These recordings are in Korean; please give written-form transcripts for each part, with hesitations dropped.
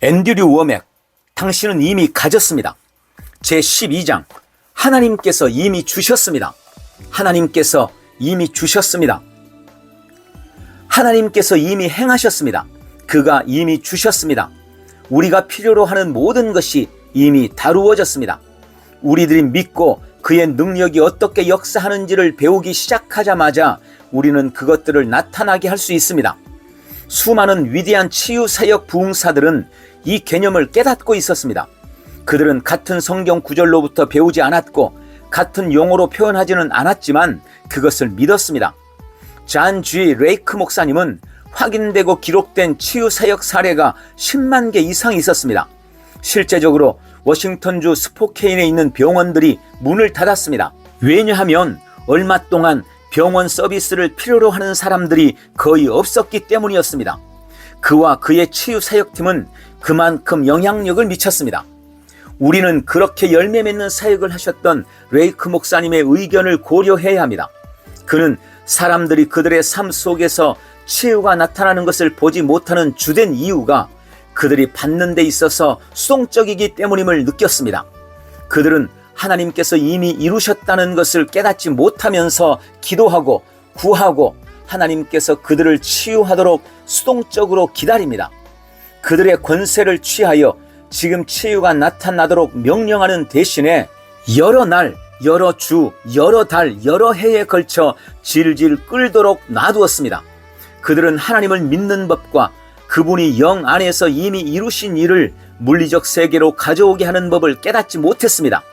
앤드류 워맥, 당신은 이미 가졌습니다. 제12장, 하나님께서 이미 주셨습니다. 하나님께서 이미 주셨습니다. 하나님께서 이미 행하셨습니다. 그가 이미 주셨습니다. 우리가 필요로 하는 모든 것이 이미 다루어졌습니다. 우리들이 믿고 그의 능력이 어떻게 역사하는지를 배우기 시작하자마자 우리는 그것들을 나타나게 할 수 있습니다. 수많은 위대한 치유사역 부흥사들은 이 개념을 깨닫고 있었습니다. 그들은 같은 성경 구절로부터 배우지 않았고 같은 용어로 표현하지는 않았지만 그것을 믿었습니다. 존 G. 레이크 목사님은 확인되고 기록된 치유사역 사례가 10만 개 이상 있었습니다. 실제적으로 워싱턴주 스포케인에 있는 병원들이 문을 닫았습니다. 왜냐하면 얼마 동안 병원 서비스를 필요로 하는 사람들이 거의 없었기 때문이었습니다. 그와 그의 치유사역팀은 그만큼 영향력을 미쳤습니다. 우리는 그렇게 열매 맺는 사역을 하셨던 레이크 목사님의 의견을 고려해야 합니다. 그는 사람들이 그들의 삶 속에서 치유가 나타나는 것을 보지 못하는 주된 이유가 그들이 받는 데 있어서 수동적이기 때문임을 느꼈습니다. 그들은 하나님께서 이미 이루셨다는 것을 깨닫지 못하면서 기도하고 구하고 하나님께서 그들을 치유하도록 수동적으로 기다립니다. 그들의 권세를 취하여 지금 치유가 나타나도록 명령하는 대신에 여러 날, 여러 주, 여러 달, 여러 해에 걸쳐 질질 끌도록 놔두었습니다. 그들은 하나님을 믿는 법과 그분이 영 안에서 이미 이루신 일을 물리적 세계로 가져오게 하는 법을 깨닫지 못했습니다.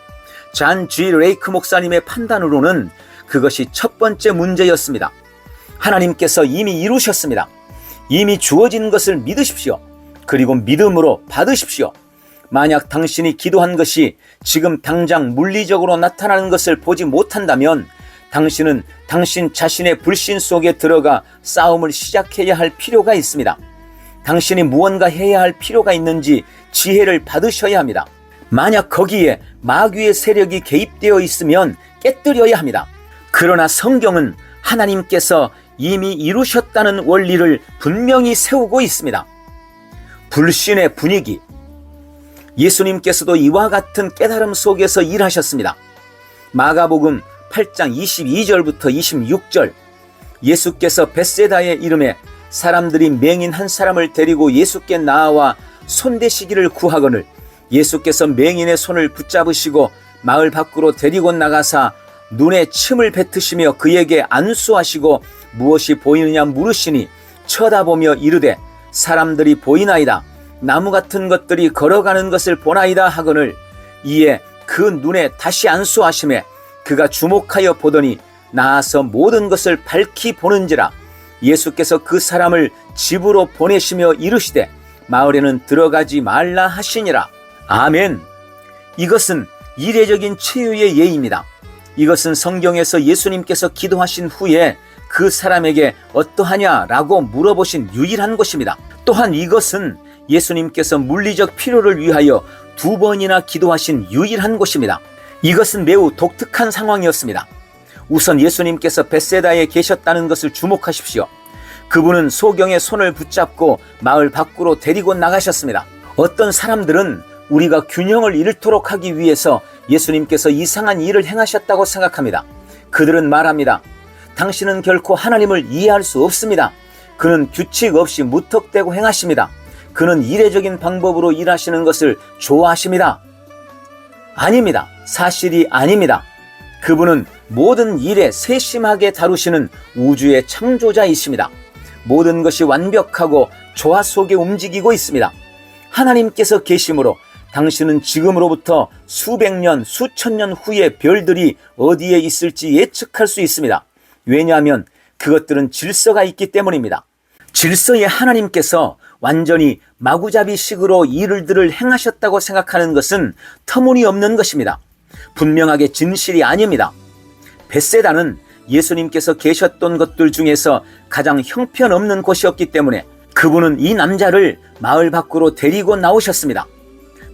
존 G. 레이크 목사님의 판단으로는 그것이 첫 번째 문제였습니다. 하나님께서 이미 이루셨습니다. 이미 주어진 것을 믿으십시오. 그리고 믿음으로 받으십시오. 만약 당신이 기도한 것이 지금 당장 물리적으로 나타나는 것을 보지 못한다면 당신은 당신 자신의 불신 속에 들어가 싸움을 시작해야 할 필요가 있습니다. 당신이 무언가 해야 할 필요가 있는지 지혜를 받으셔야 합니다. 만약 거기에 마귀의 세력이 개입되어 있으면 깨뜨려야 합니다. 그러나 성경은 하나님께서 이미 이루셨다는 원리를 분명히 세우고 있습니다. 불신의 분위기. 예수님께서도 이와 같은 깨달음 속에서 일하셨습니다. 마가복음 8장 22절부터 26절, 예수께서 벳세다에 이름에 사람들이 맹인 한 사람을 데리고 예수께 나아와 손대시기를 구하거늘 예수께서 맹인의 손을 붙잡으시고 마을 밖으로 데리고 나가사 눈에 침을 뱉으시며 그에게 안수하시고 무엇이 보이느냐 물으시니 쳐다보며 이르되 사람들이 보이나이다. 나무 같은 것들이 걸어가는 것을 보나이다 하거늘 이에 그 눈에 다시 안수하시매 그가 주목하여 보더니 나아서 모든 것을 밝히 보는지라. 예수께서 그 사람을 집으로 보내시며 이르시되 마을에는 들어가지 말라 하시니라. 아멘. 이것은 이례적인 치유의 예입니다. 이것은 성경에서 예수님께서 기도하신 후에 그 사람에게 어떠하냐라고 물어보신 유일한 것입니다. 또한 이것은 예수님께서 물리적 필요를 위하여 2번이나 기도하신 유일한 곳입니다. 이것은 매우 독특한 상황이었습니다. 우선 예수님께서 벳세다에 계셨다는 것을 주목하십시오. 그분은 소경의 손을 붙잡고 마을 밖으로 데리고 나가셨습니다. 어떤 사람들은 우리가 균형을 잃도록 하기 위해서 예수님께서 이상한 일을 행하셨다고 생각합니다. 그들은 말합니다. 당신은 결코 하나님을 이해할 수 없습니다. 그는 규칙 없이 무턱대고 행하십니다. 그는 이례적인 방법으로 일하시는 것을 좋아하십니다. 아닙니다. 사실이 아닙니다. 그분은 모든 일에 세심하게 다루시는 우주의 창조자이십니다. 모든 것이 완벽하고 조화 속에 움직이고 있습니다. 하나님께서 계심으로 당신은 지금으로부터 수백 년, 수천 년 후에 별들이 어디에 있을지 예측할 수 있습니다. 왜냐하면 그것들은 질서가 있기 때문입니다. 질서의 하나님께서 완전히 마구잡이식으로 일들을 행하셨다고 생각하는 것은 터무니없는 것입니다. 분명하게 진실이 아닙니다. 벳세다는 예수님께서 계셨던 것들 중에서 가장 형편없는 곳이었기 때문에 그분은 이 남자를 마을 밖으로 데리고 나오셨습니다.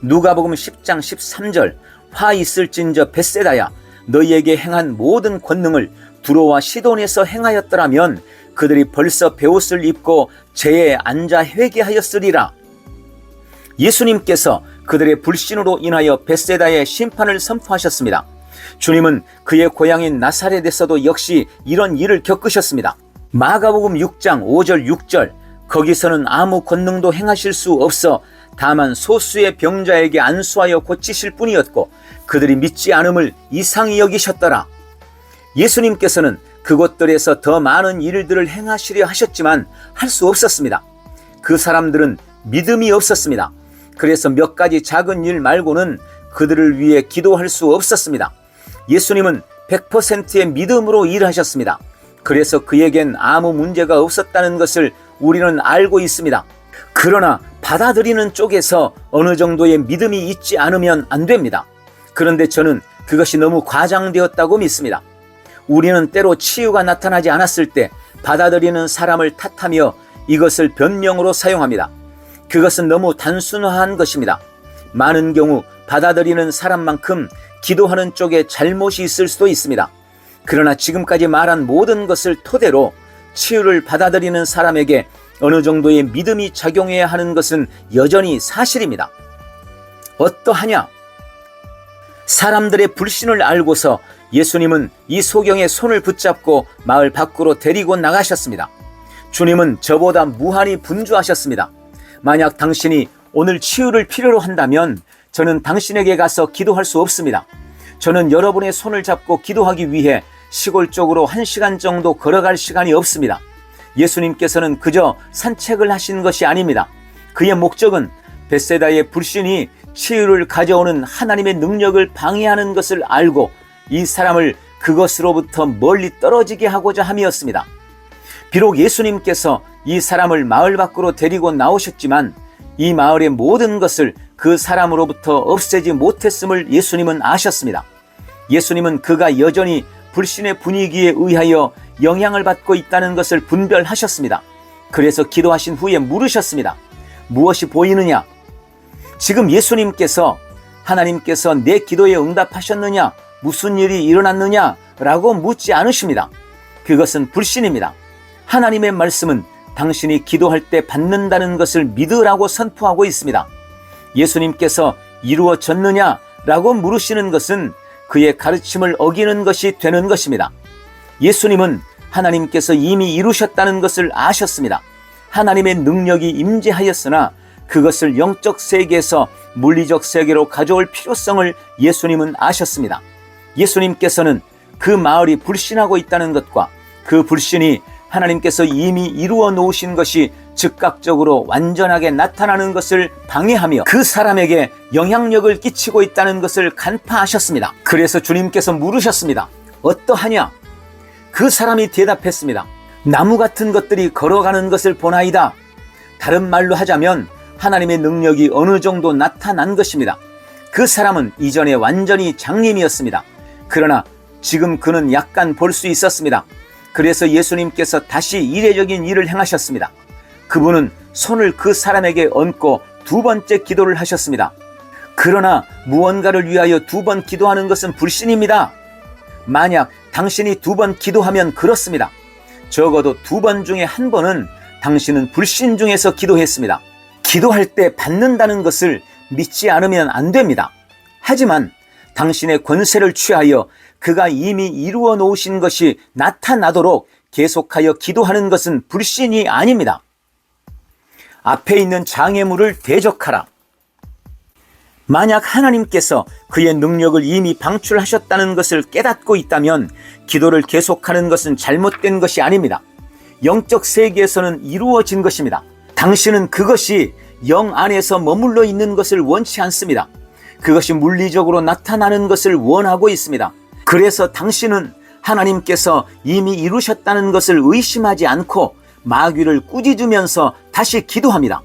누가복음 10장 13절 화 있을진저 벳세다야 너희에게 행한 모든 권능을 두로와 시돈에서 행하였더라면 그들이 벌써 베옷을 입고 제에 앉아 회개하였으리라. 예수님께서 그들의 불신으로 인하여 벳세다에 심판을 선포하셨습니다. 주님은 그의 고향인 나사렛에서도 역시 이런 일을 겪으셨습니다. 마가복음 6장 5절 6절 거기서는 아무 권능도 행하실 수 없어 다만 소수의 병자에게 안수하여 고치실 뿐이었고 그들이 믿지 않음을 이상히 여기셨더라. 예수님께서는 그곳들에서 더 많은 일들을 행하시려 하셨지만 할 수 없었습니다. 그 사람들은 믿음이 없었습니다. 그래서 몇 가지 작은 일 말고는 그들을 위해 기도할 수 없었습니다. 예수님은 100%의 믿음으로 일하셨습니다. 그래서 그에겐 아무 문제가 없었다는 것을 우리는 알고 있습니다. 그러나 받아들이는 쪽에서 어느 정도의 믿음이 있지 않으면 안 됩니다. 그런데 저는 그것이 너무 과장되었다고 믿습니다. 우리는 때로 치유가 나타나지 않았을 때 받아들이는 사람을 탓하며 이것을 변명으로 사용합니다. 그것은 너무 단순화한 것입니다. 많은 경우 받아들이는 사람만큼 기도하는 쪽에 잘못이 있을 수도 있습니다. 그러나 지금까지 말한 모든 것을 토대로 치유를 받아들이는 사람에게 어느 정도의 믿음이 작용해야 하는 것은 여전히 사실입니다. 어떠하냐? 사람들의 불신을 알고서 예수님은 이 소경의 손을 붙잡고 마을 밖으로 데리고 나가셨습니다. 주님은 저보다 무한히 분주하셨습니다. 만약 당신이 오늘 치유를 필요로 한다면 저는 당신에게 가서 기도할 수 없습니다. 저는 여러분의 손을 잡고 기도하기 위해 시골 쪽으로 1시간 정도 걸어갈 시간이 없습니다. 예수님께서는 그저 산책을 하신 것이 아닙니다. 그의 목적은 벳세다의 불신이 치유를 가져오는 하나님의 능력을 방해하는 것을 알고 이 사람을 그것으로부터 멀리 떨어지게 하고자 함이었습니다. 비록 예수님께서 이 사람을 마을 밖으로 데리고 나오셨지만 이 마을의 모든 것을 그 사람으로부터 없애지 못했음을 예수님은 아셨습니다. 예수님은 그가 여전히 불신의 분위기에 의하여 영향을 받고 있다는 것을 분별하셨습니다. 그래서 기도하신 후에 물으셨습니다. 무엇이 보이느냐? 지금 예수님께서 하나님께서 내 기도에 응답하셨느냐? 무슨 일이 일어났느냐? 라고 묻지 않으십니다. 그것은 불신입니다. 하나님의 말씀은 당신이 기도할 때 받는다는 것을 믿으라고 선포하고 있습니다. 예수님께서 이루어졌느냐? 라고 물으시는 것은 그의 가르침을 어기는 것이 되는 것입니다. 예수님은 하나님께서 이미 이루셨다는 것을 아셨습니다. 하나님의 능력이 임재하였으나 그것을 영적 세계에서 물리적 세계로 가져올 필요성을 예수님은 아셨습니다. 예수님께서는 그 마을이 불신하고 있다는 것과 그 불신이 하나님께서 이미 이루어 놓으신 것이 즉각적으로 완전하게 나타나는 것을 방해하며 그 사람에게 영향력을 끼치고 있다는 것을 간파하셨습니다. 그래서 주님께서 물으셨습니다. 어떠하냐? 그 사람이 대답했습니다. 나무 같은 것들이 걸어가는 것을 보나이다. 다른 말로 하자면 하나님의 능력이 어느 정도 나타난 것입니다. 그 사람은 이전에 완전히 장님이었습니다. 그러나 지금 그는 약간 볼 수 있었습니다. 그래서 예수님께서 다시 이례적인 일을 행하셨습니다. 그분은 손을 그 사람에게 얹고 두 번째 기도를 하셨습니다. 그러나 무언가를 위하여 두 번 기도하는 것은 불신입니다. 만약 당신이 두 번 기도하면 그렇습니다. 적어도 두 번 중에 한 번은 당신은 불신 중에서 기도했습니다. 기도할 때 받는다는 것을 믿지 않으면 안 됩니다. 하지만 당신의 권세를 취하여 그가 이미 이루어 놓으신 것이 나타나도록 계속하여 기도하는 것은 불신이 아닙니다. 앞에 있는 장애물을 대적하라. 만약 하나님께서 그의 능력을 이미 방출하셨다는 것을 깨닫고 있다면 기도를 계속하는 것은 잘못된 것이 아닙니다. 영적 세계에서는 이루어진 것입니다. 당신은 그것이 영 안에서 머물러 있는 것을 원치 않습니다. 그것이 물리적으로 나타나는 것을 원하고 있습니다. 그래서 당신은 하나님께서 이미 이루셨다는 것을 의심하지 않고 마귀를 꾸짖으면서 다시 기도합니다.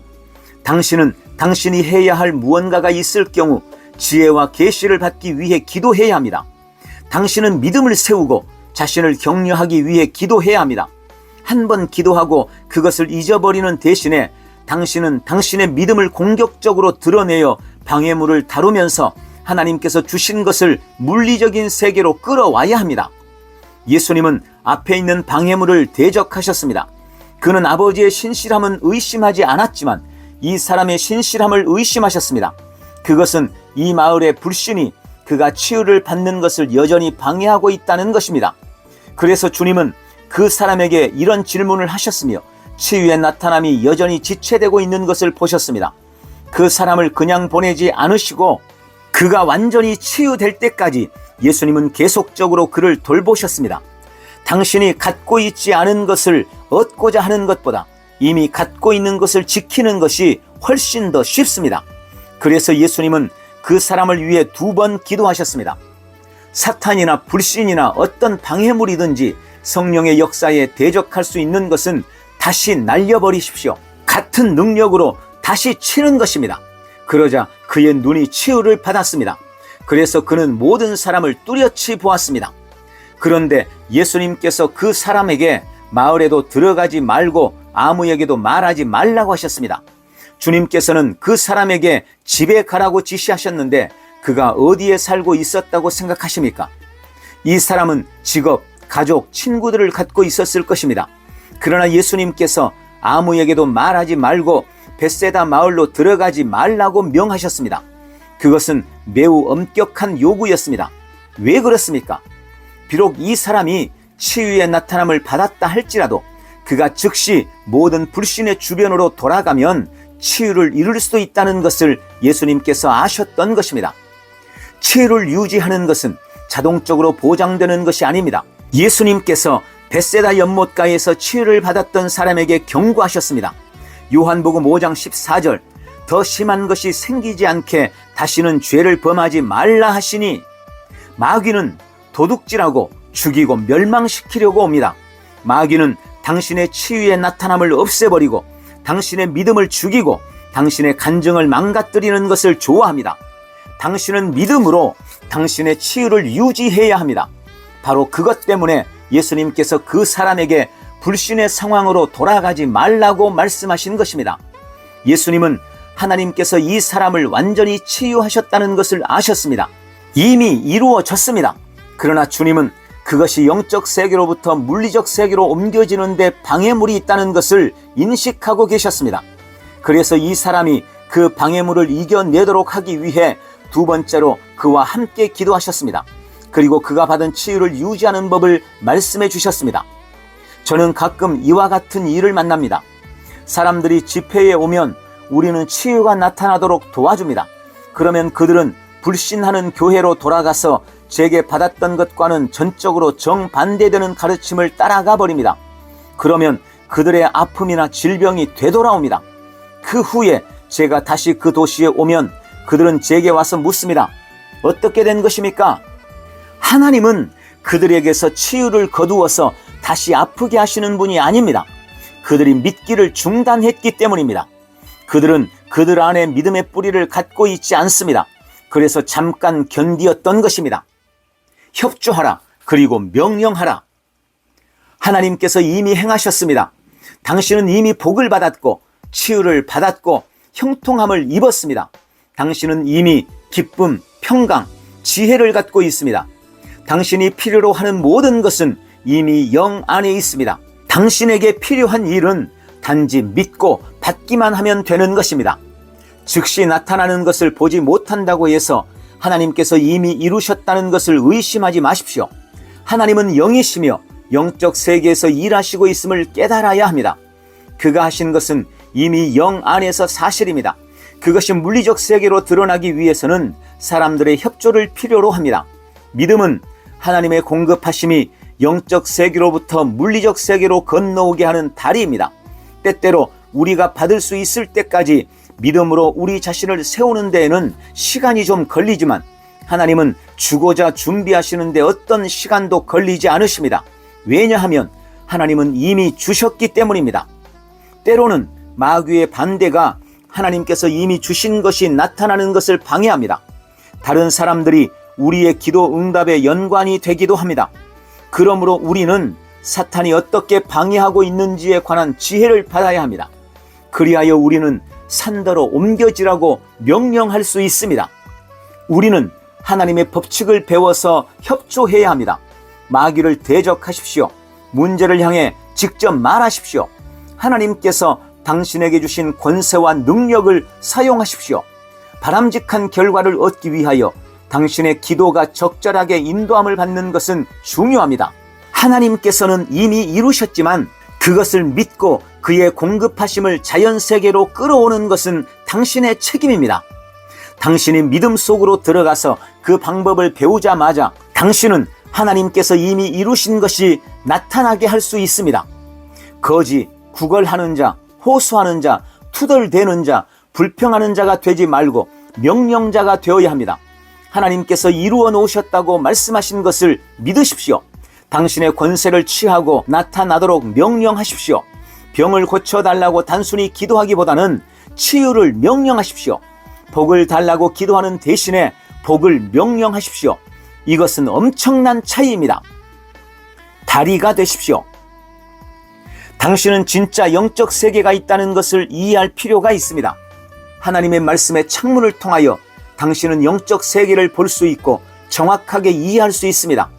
당신은 당신이 해야 할 무언가가 있을 경우 지혜와 계시를 받기 위해 기도해야 합니다. 당신은 믿음을 세우고 자신을 격려하기 위해 기도해야 합니다. 한 번 기도하고 그것을 잊어버리는 대신에 당신은 당신의 믿음을 공격적으로 드러내어 방해물을 다루면서 하나님께서 주신 것을 물리적인 세계로 끌어와야 합니다. 예수님은 앞에 있는 방해물을 대적하셨습니다. 그는 아버지의 신실함은 의심하지 않았지만 이 사람의 신실함을 의심하셨습니다. 그것은 이 마을의 불신이 그가 치유를 받는 것을 여전히 방해하고 있다는 것입니다. 그래서 주님은 그 사람에게 이런 질문을 하셨으며 치유의 나타남이 여전히 지체되고 있는 것을 보셨습니다. 그 사람을 그냥 보내지 않으시고 그가 완전히 치유될 때까지 예수님은 계속적으로 그를 돌보셨습니다. 당신이 갖고 있지 않은 것을 얻고자 하는 것보다 이미 갖고 있는 것을 지키는 것이 훨씬 더 쉽습니다. 그래서 예수님은 그 사람을 위해 2번 기도하셨습니다. 사탄이나 불신이나 어떤 방해물이든지 성령의 역사에 대적할 수 있는 것은 다시 날려버리십시오. 같은 능력으로 다시 치는 것입니다. 그러자 그의 눈이 치유를 받았습니다. 그래서 그는 모든 사람을 뚜렷이 보았습니다. 그런데 예수님께서 그 사람에게 마을에도 들어가지 말고 아무에게도 말하지 말라고 하셨습니다. 주님께서는 그 사람에게 집에 가라고 지시하셨는데 그가 어디에 살고 있었다고 생각하십니까? 이 사람은 직업, 가족, 친구들을 갖고 있었을 것입니다. 그러나 예수님께서 아무에게도 말하지 말고 벳세다 마을로 들어가지 말라고 명하셨습니다. 그것은 매우 엄격한 요구였습니다. 왜 그렇습니까? 비록 이 사람이 치유의 나타남을 받았다 할지라도 그가 즉시 모든 불신의 주변으로 돌아가면 치유를 이룰 수도 있다는 것을 예수님께서 아셨던 것입니다. 치유를 유지하는 것은 자동적으로 보장되는 것이 아닙니다. 예수님께서 벳세다 연못가에서 치유를 받았던 사람에게 경고하셨습니다. 요한복음 5장 14절, 더 심한 것이 생기지 않게 다시는 죄를 범하지 말라 하시니, 마귀는 도둑질하고 죽이고 멸망시키려고 옵니다. 마귀는 당신의 치유의 나타남을 없애버리고 당신의 믿음을 죽이고 당신의 간증을 망가뜨리는 것을 좋아합니다. 당신은 믿음으로 당신의 치유를 유지해야 합니다. 바로 그것 때문에 예수님께서 그 사람에게 불신의 상황으로 돌아가지 말라고 말씀하신 것입니다. 예수님은 하나님께서 이 사람을 완전히 치유하셨다는 것을 아셨습니다. 이미 이루어졌습니다. 그러나 주님은 그것이 영적 세계로부터 물리적 세계로 옮겨지는 데 방해물이 있다는 것을 인식하고 계셨습니다. 그래서 이 사람이 그 방해물을 이겨내도록 하기 위해 2번째로 그와 함께 기도하셨습니다. 그리고 그가 받은 치유를 유지하는 법을 말씀해 주셨습니다. 저는 가끔 이와 같은 일을 만납니다. 사람들이 집회에 오면 우리는 치유가 나타나도록 도와줍니다. 그러면 그들은 불신하는 교회로 돌아가서 제게 받았던 것과는 전적으로 정반대되는 가르침을 따라가 버립니다. 그러면 그들의 아픔이나 질병이 되돌아옵니다. 그 후에 제가 다시 그 도시에 오면 그들은 제게 와서 묻습니다. 어떻게 된 것입니까? 하나님은 그들에게서 치유를 거두어서 다시 아프게 하시는 분이 아닙니다. 그들이 믿기를 중단했기 때문입니다. 그들은 그들 안에 믿음의 뿌리를 갖고 있지 않습니다. 그래서 잠깐 견디었던 것입니다. 협조하라, 그리고 명령하라. 하나님께서 이미 행하셨습니다. 당신은 이미 복을 받았고 치유를 받았고 형통함을 입었습니다. 당신은 이미 기쁨, 평강, 지혜를 갖고 있습니다. 당신이 필요로 하는 모든 것은 이미 영 안에 있습니다. 당신에게 필요한 일은 단지 믿고 받기만 하면 되는 것입니다. 즉시 나타나는 것을 보지 못한다고 해서 하나님께서 이미 이루셨다는 것을 의심하지 마십시오. 하나님은 영이시며 영적 세계에서 일하시고 있음을 깨달아야 합니다. 그가 하신 것은 이미 영 안에서 사실입니다. 그것이 물리적 세계로 드러나기 위해서는 사람들의 협조를 필요로 합니다. 믿음은 하나님의 공급하심이 영적 세계로부터 물리적 세계로 건너오게 하는 다리입니다. 때때로 우리가 받을 수 있을 때까지 믿음으로 우리 자신을 세우는 데에는 시간이 좀 걸리지만 하나님은 주고자 준비하시는 데 어떤 시간도 걸리지 않으십니다. 왜냐하면 하나님은 이미 주셨기 때문입니다. 때로는 마귀의 반대가 하나님께서 이미 주신 것이 나타나는 것을 방해합니다. 다른 사람들이 우리의 기도 응답에 연관이 되기도 합니다. 그러므로 우리는 사탄이 어떻게 방해하고 있는지에 관한 지혜를 받아야 합니다. 그리하여 우리는 산더러 옮겨지라고 명령할 수 있습니다. 우리는 하나님의 법칙을 배워서 협조해야 합니다. 마귀를 대적하십시오. 문제를 향해 직접 말하십시오. 하나님께서 당신에게 주신 권세와 능력을 사용하십시오. 바람직한 결과를 얻기 위하여 당신의 기도가 적절하게 인도함을 받는 것은 중요합니다. 하나님께서는 이미 이루셨지만 그것을 믿고 그의 공급하심을 자연세계로 끌어오는 것은 당신의 책임입니다. 당신이 믿음 속으로 들어가서 그 방법을 배우자마자 당신은 하나님께서 이미 이루신 것이 나타나게 할 수 있습니다. 거지, 구걸하는 자, 호소하는 자, 투덜대는 자, 불평하는 자가 되지 말고 명령자가 되어야 합니다. 하나님께서 이루어 놓으셨다고 말씀하신 것을 믿으십시오. 당신의 권세를 취하고 나타나도록 명령하십시오. 병을 고쳐달라고 단순히 기도하기보다는 치유를 명령하십시오. 복을 달라고 기도하는 대신에 복을 명령하십시오. 이것은 엄청난 차이입니다. 다리가 되십시오. 당신은 진짜 영적 세계가 있다는 것을 이해할 필요가 있습니다. 하나님의 말씀의 창문을 통하여 당신은 영적 세계를 볼 수 있고 정확하게 이해할 수 있습니다.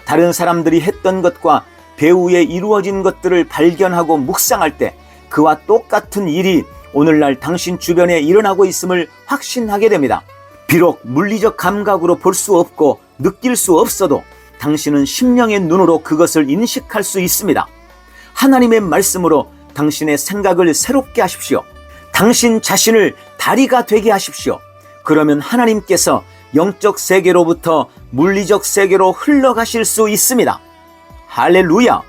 다른 사람들이 했던 것과 배후에 이루어진 것들을 발견하고 묵상할 때 그와 똑같은 일이 오늘날 당신 주변에 일어나고 있음을 확신하게 됩니다. 비록 물리적 감각으로 볼 수 없고 느낄 수 없어도 당신은 심령의 눈으로 그것을 인식할 수 있습니다. 하나님의 말씀으로 당신의 생각을 새롭게 하십시오. 당신 자신을 다리가 되게 하십시오. 그러면 하나님께서 영적 세계로부터 물리적 세계로 흘러가실 수 있습니다. 할렐루야!